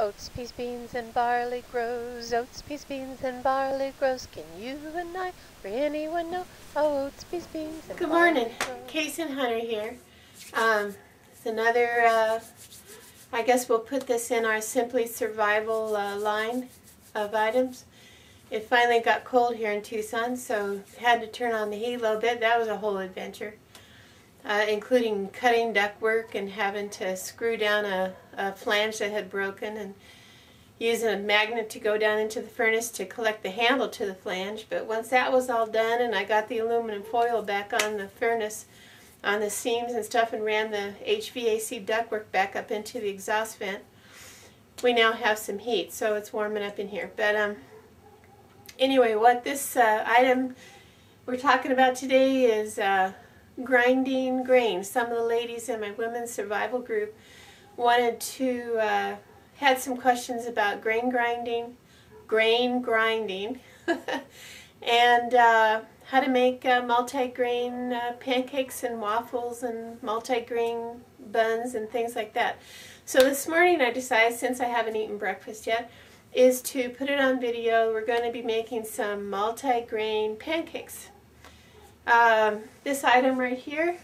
Oats, peas, beans, and barley grows. Oats, peas, beans, and barley grows. Can you and I or anyone know how oats, peas, beans, and Good barley morning. grows? Case and Hunter here. It's another, I guess we'll put this in our Simply Survival line of items. It finally got cold here in Tucson, so had to turn on the heat a little bit. That was a whole adventure, including cutting ductwork and having to screw down a flange that had broken and using a magnet to go down into the furnace to collect the handle to the flange. But once that was all done and I got the aluminum foil back on the furnace, on the seams and stuff, and ran the HVAC ductwork back up into the exhaust vent, we now have some heat, so it's warming up in here. But anyway, what this item we're talking about today is grinding grain. Some of the ladies in my women's survival group wanted to had some questions about grain grinding, and how to make multi-grain pancakes and waffles and multi-grain buns and things like that. So this morning I decided, since I haven't eaten breakfast yet, is to put it on video. We're going to be making some multi-grain pancakes. This item right here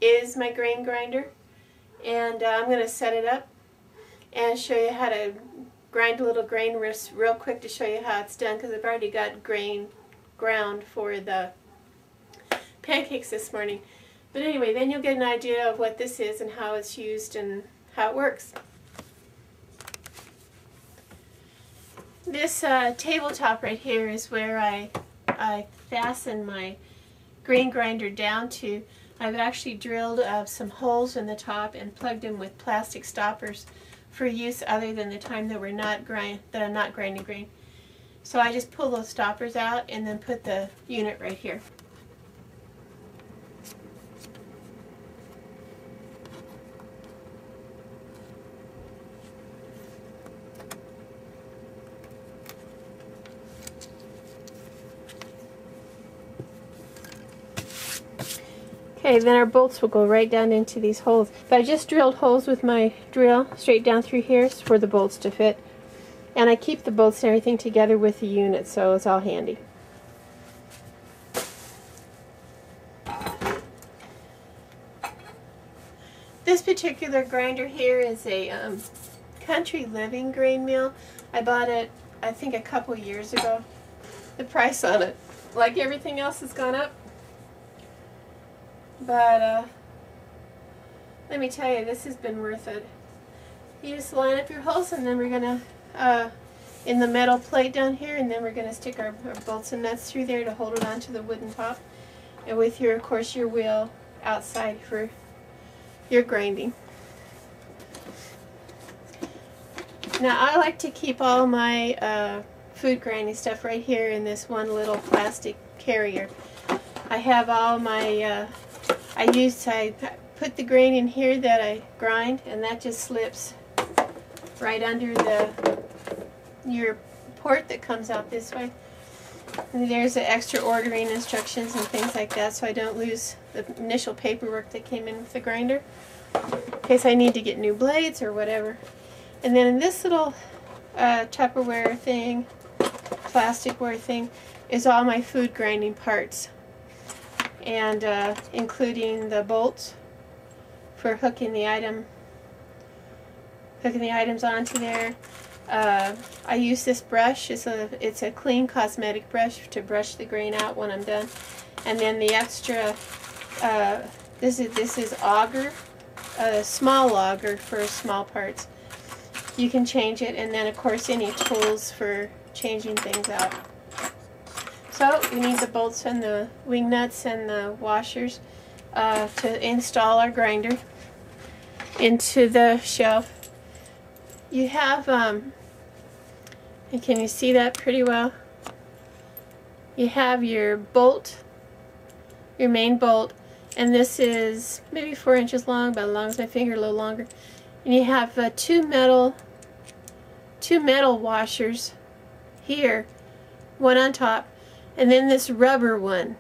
is my grain grinder, and I'm going to set it up and show you how to grind a little grain real quick to show you how it's done, because I've already got grain ground for the pancakes this morning. But anyway, then you'll get an idea of what this is and how it's used and how it works. This tabletop right here is where I fasten my grain grinder down to. I've actually drilled some holes in the top and plugged them with plastic stoppers for use other than the time that I'm not grinding grain. So I just pull those stoppers out and then put the unit right here. Okay, then our bolts will go right down into these holes. But I just drilled holes with my drill straight down through here for the bolts to fit. And I keep the bolts and everything together with the unit, so it's all handy. This particular grinder here is a Country Living grain mill. I bought it, I think, a couple years ago. The price on it, like everything else, has gone up. But let me tell you, this has been worth it. You just line up your holes, and then we're going to, in the metal plate down here, and then we're going to stick our bolts and nuts through there to hold it onto the wooden top. And with your, of course, your wheel outside for your grinding. Now, I like to keep all my food grinding stuff right here in this one little plastic carrier. I have all my I put the grain in here that I grind, and that just slips right under your port that comes out this way. And there's the extra ordering instructions and things like that, so I don't lose the initial paperwork that came in with the grinder, in case I need to get new blades or whatever. And then in this little Tupperware thing, plasticware thing, is all my food grinding parts. And including the bolts for hooking the items onto there. I use this brush. It's a clean cosmetic brush to brush the grain out when I'm done. And then the extra, this is auger, a small auger for small parts. You can change it, and then of course any tools for changing things out. So we need the bolts and the wing nuts and the washers to install our grinder into the shelf. You have, and can you see that pretty well? You have your bolt, your main bolt, and this is maybe 4 inches long, about as long as my finger, a little longer. And you have two metal washers here, one on top. And then this rubber one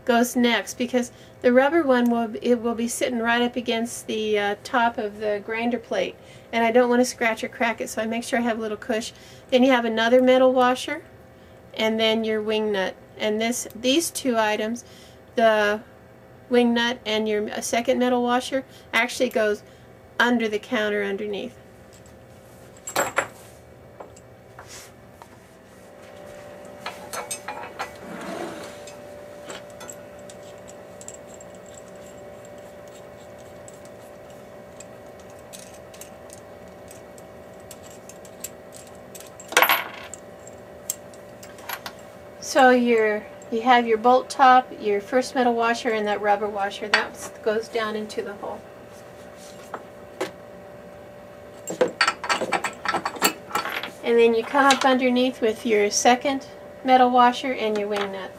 goes next, because The rubber one will be sitting right up against the top of the grinder plate, and I don't want to scratch or crack it, so I make sure I have a little cush. Then you have another metal washer, and then your wing nut. And these two items, the wing nut and your second metal washer, actually goes under the counter underneath. So you have your bolt top, your first metal washer, and that rubber washer. That goes down into the hole. And then you come up underneath with your second metal washer and your wing nut.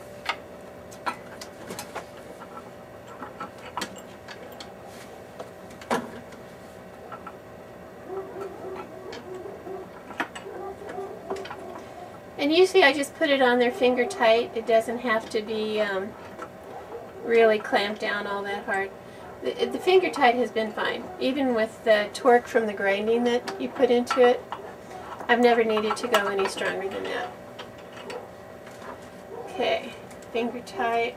And usually I just put it on there finger tight. It doesn't have to be really clamped down all that hard. The finger tight has been fine. Even with the torque from the grinding that you put into it, I've never needed to go any stronger than that. Okay, finger tight.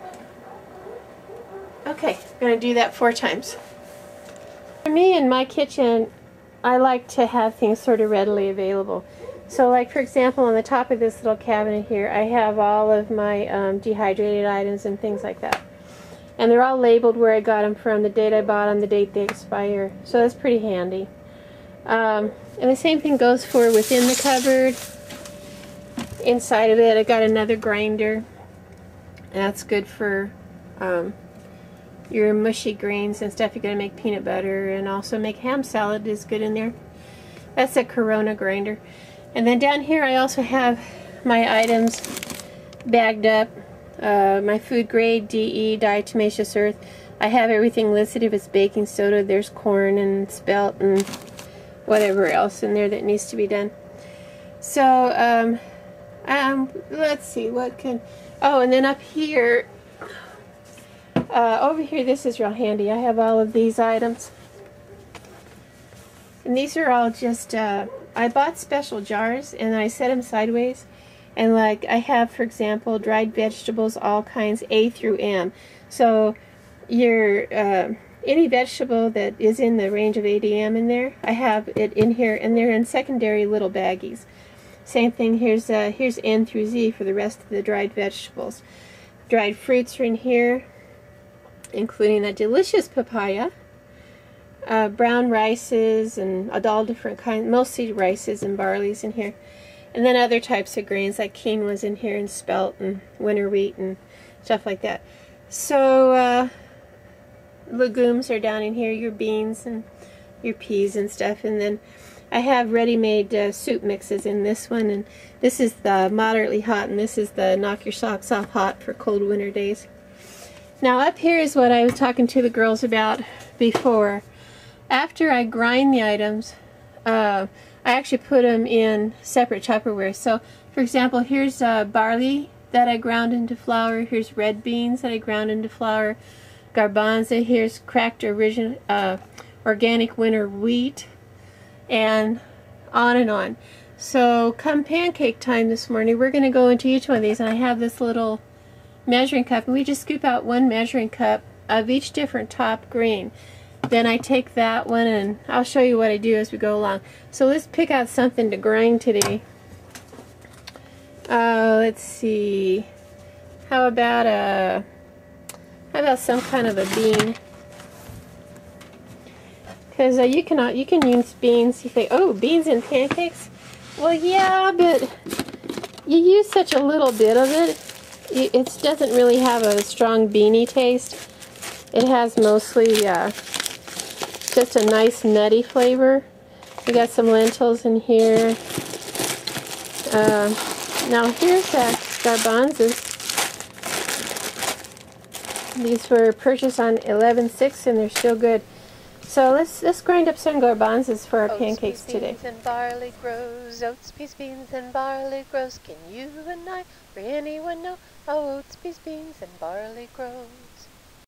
Okay, I'm going to do that 4 times. For me in my kitchen, I like to have things sort of readily available. So like for example on the top of this little cabinet here I have all of my dehydrated items and things like that. And they're all labeled where I got them from, the date I bought them, the date they expire. So that's pretty handy. And the same thing goes for within the cupboard. Inside of it I got another grinder. That's good for your mushy grains and stuff. You're going to make peanut butter and also make ham salad is good in there. That's a Corona grinder. And then down here I also have my items bagged up. My food grade DE, diatomaceous earth. I have everything listed. If it's baking soda, there's corn and spelt and whatever else in there that needs to be done. So let's see what can. Oh, and then up here, over here, this is real handy. I have all of these items, and these are all just. I bought special jars and I set them sideways, and like I have, for example, dried vegetables, all kinds, A through M. So your any vegetable that is in the range of A to M in there, I have it in here, and they're in secondary little baggies. Same thing. Here's N through Z for the rest of the dried vegetables. Dried fruits are in here, including that delicious papaya. Brown rices and all different kinds, mostly rices and barleys in here. And then other types of grains like quinoa's in here and spelt and winter wheat and stuff like that. So legumes are down in here, your beans and your peas and stuff. And then I have ready-made soup mixes in this one, and this is the moderately hot, and this is the knock your socks off hot for cold winter days. Now up here is what I was talking to the girls about before. After I grind the items, I actually put them in separate Tupperware. So, for example, here's barley that I ground into flour. Here's red beans that I ground into flour. Garbanzo. Here's cracked organic winter wheat, and on and on. So, come pancake time this morning, we're going to go into each one of these, and I have this little measuring cup, and we just scoop out 1 measuring cup of each different top grain. Then I take that one, and I'll show you what I do as we go along. So let's pick out something to grind today. Let's see. How about some kind of a bean? Because you can use beans. You think, oh, beans in pancakes? Well, yeah, but you use such a little bit of it. It doesn't really have a strong beany taste. It has mostly just a nice nutty flavor. We got some lentils in here. Now here's garbanzos. These were purchased on 11/6 and they're still good. So let's grind up some garbanzos for our pancakes today. Oats, peas, beans, and barley grows. Oats, peas, beans, and barley grows. Can you and I or anyone know how oats, peas, beans, and barley grows?